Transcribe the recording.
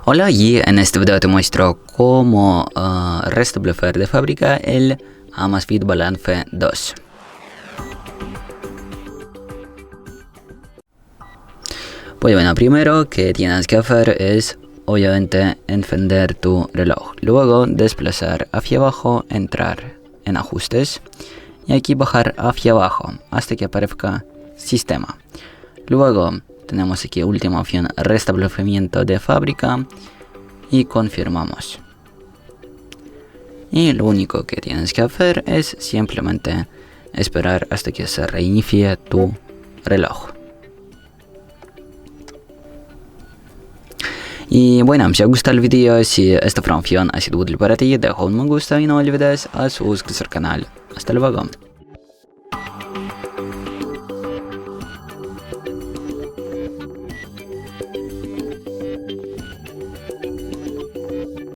Hola, y en este video te muestro cómo restablecer de fábrica el AMAZFIT Balance 2. Pues bueno, primero que tienes que hacer es obviamente encender tu reloj, luego desplazar hacia abajo, entrar en ajustes y aquí bajar hacia abajo hasta que aparezca sistema. Luego tenemos aquí última opción, restablecimiento de fábrica, y confirmamos. Y lo único que tienes que hacer es simplemente esperar hasta que se reinicie tu reloj. Y bueno, si te gusta el video, si esta función ha sido útil para ti, deja un me gusta y no olvides suscribirte al canal. Hasta luego.